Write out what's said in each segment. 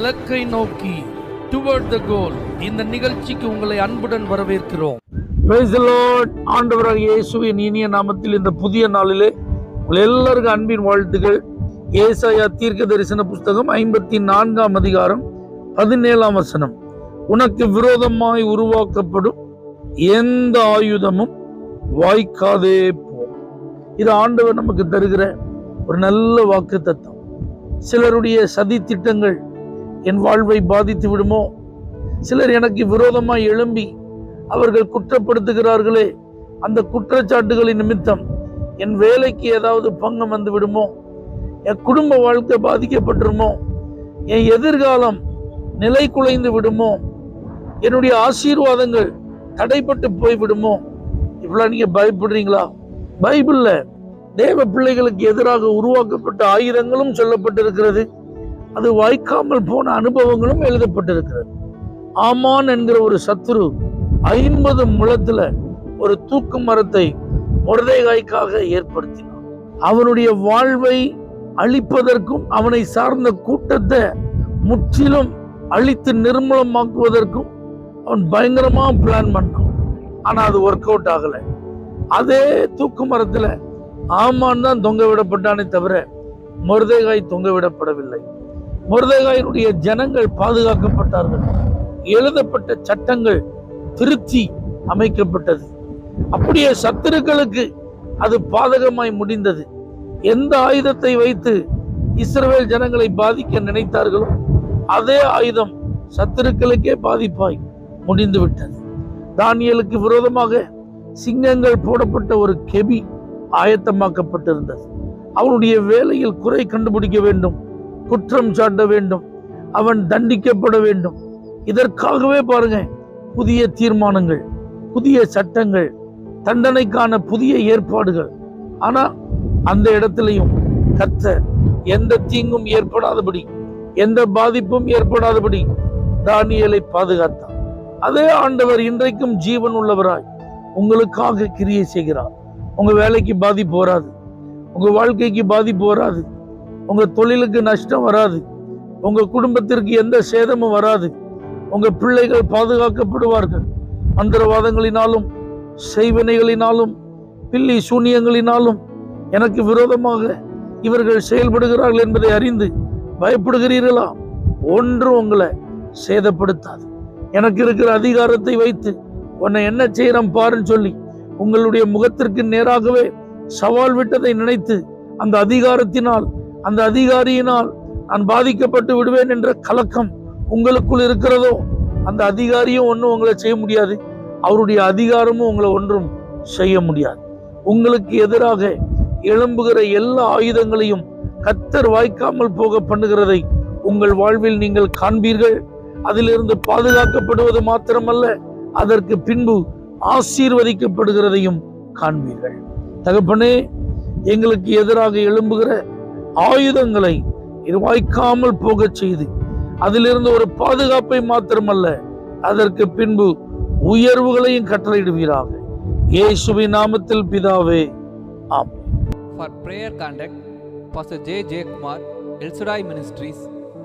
இலக்கை நோக்கி டுவர்ட் த கோல். இந்த நிகழ்ச்சிக்கு உங்களை அன்புடன் வரவேற்கிறோம். Praise the Lord. ஆண்டவராகிய இயேசுவின் இனிய நாமத்தில் இந்த புதிய நாளிலே உங்கள் எல்லாருக்கும் அன்பின் வாழ்த்துக்கள். ஏசாயா தீர்க்க தரிசன புஸ்தகம் 54ஆம் அதிகாரம் 17ஆம் வசனம். உனக்கு விரோதமாய் உருவாக்கப்படும் எந்த ஆயுதமும் வாய்க்காதே போ. இது ஆண்டவர் நமக்கு தருகிற ஒரு நல்ல வாக்கு தத்தம். சிலருடைய சதி திட்டங்கள் என் வாழ்வை பாதித்து விடுமோ, சிலர் எனக்கு விரோதமாய் எழும்பி அவர்கள் குற்றப்படுத்துகிறார்களே, அந்த குற்றச்சாட்டுகளின் நிமித்தம் என் வேலைக்கு ஏதாவது பங்கம் வந்து விடுமோ, என் குடும்ப வாழ்க்கை பாதிக்கப்பட்டுருமோ, என் எதிர்காலம் நிலை குலைந்து விடுமோ, என்னுடைய ஆசீர்வாதங்கள் தடைப்பட்டு போய்விடுமோ, இவ்வளவு நீங்க பயப்படுறீங்களா? பைபிள்ல தேவ பிள்ளைகளுக்கு எதிராக உருவாக்கப்பட்ட ஆயுதங்களும் சொல்லப்பட்டிருக்கிறது. அது வாய்க்காமல் போன அனுபவங்களும் எழுதப்பட்டிருக்கிறது. ஆமான் என்கிற ஒரு சத்துரு 50 முழத்துல ஒரு தூக்கு மரத்தை மொர்தெகாய்க்காக ஏற்படுத்தினான். அவனுடைய வாழ்வை அழிப்பதற்கும் அவனை சார்ந்த கூட்டத்தை முற்றிலும் அழித்து நிர்மூலமாக்குவதற்கும் அவன் பயங்கரமா பிளான் பண்ணான். ஆனா அது ஒர்க் அவுட் ஆகல. அதே தூக்கு மரத்துல ஆமான் தான் தொங்க விடப்பட்டானே தவிர மொர்தெகாய் தொங்க விடப்படவில்லை. மொர்தெகாயினுடைய ஜனங்கள் பாதுகாக்கப்பட்டார்கள். எழுதப்பட்ட சட்டங்கள் திருத்தி அமைக்கப்பட்டது. அப்படியே சத்துருக்களுக்கு அது பாதகமாய் முடிந்தது. எந்த ஆயுதத்தை வைத்து இஸ்ரவேல் ஜனங்களை பாதிக்க நினைத்தார்களோ அதே ஆயுதம் சத்துருக்களுக்கே பாதிப்பாய் முடிந்து விட்டது. தானியேலுக்கு விரோதமாக சிங்கங்கள் போடப்பட்ட ஒரு கெபி ஆயத்தமாக்கப்பட்டிருந்தது. அவனுடைய வேலையில் குறை கண்டுபிடிக்க வேண்டும், குற்றம் சாட்ட வேண்டும், அவன் தண்டிக்கப்பட வேண்டும். இதற்காகவே பாருங்க, புதிய தீர்மானங்கள், புதிய சட்டங்கள், தண்டனைக்கான புதிய ஏற்பாடுகள். ஆனா அந்த இடத்திலையும் கர்த்தர் எந்த தீங்கும் ஏற்படாதபடி, எந்த பாதிப்பும் ஏற்படாதபடி தானியேலை பாதுகாத்தார். அதே ஆண்டவர் இன்றைக்கும் ஜீவன் உள்ளவராய் உங்களுக்காக கிரியை செய்கிறார். உங்க வேலைக்கு பாதிப்பு வராது, உங்க வாழ்க்கைக்கு பாதிப்பு வராது, உங்க தொழிலுக்கு நஷ்டம் வராது, உங்க குடும்பத்திற்கு எந்த சேதமும் வராது. உங்க பிள்ளைகள் பாதுகாக்கப்படுவார்கள். மந்திரவாதங்களினாலும் செய்வினைகளினாலும் பில்லி சூனியங்களினாலும் எனக்கு விரோதமாக இவர்கள் செயல்படுகிறார்கள் என்பதை அறிந்து பயப்படுகிறீர்களா? ஒன்றும் உங்களை சேதப்படுத்தாது. எனக்கு இருக்கிற அதிகாரத்தை வைத்து உன்னை என்ன செய்யறேன் பாருன்னு சொல்லி உங்களுடைய முகத்திற்கு நேராகவே சவால் விட்டதை நினைத்து அந்த அதிகாரத்தினால், அந்த அதிகாரியினால் நான் பாதிக்கப்பட்டு விடுவேன் என்ற கலக்கம் உங்களுக்குள் இருக்கிறதோ, அந்த அதிகாரியும் ஒன்றும் உங்களை செய்ய முடியாது, அவருடைய அதிகாரமும் உங்களை ஒன்றும் செய்ய முடியாது. உங்களுக்கு எதிராக எழும்புகிற எல்லா ஆயுதங்களையும் கர்த்தர் வாய்க்காமல் போக பண்ணுகிறதை உங்கள் வாழ்வில் நீங்கள் காண்பீர்கள். அதிலிருந்து பாதுகாக்கப்படுவது மாத்திரமல்ல, அதற்கு பின்பு ஆசீர்வதிக்கப்படுகிறதையும் காண்பீர்கள். தகப்பனே, எங்களுக்கு எதிராக எழும்புகிற ஆயுதங்களை வாய்க்காமல் போக செய்து அதிலிருந்து ஒரு பாதுகாப்பை மாத்திரமல்ல, அதற்கு பின்பு உயர்வுகளையும் கட்டளையிடுவீராக. இயேசுவின் நாமத்தில் பிதாவே, ஆமென். For prayer contact Pastor J. J. Kumar, El Shaddai Ministries,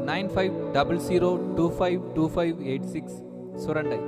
9500252586, Surandai.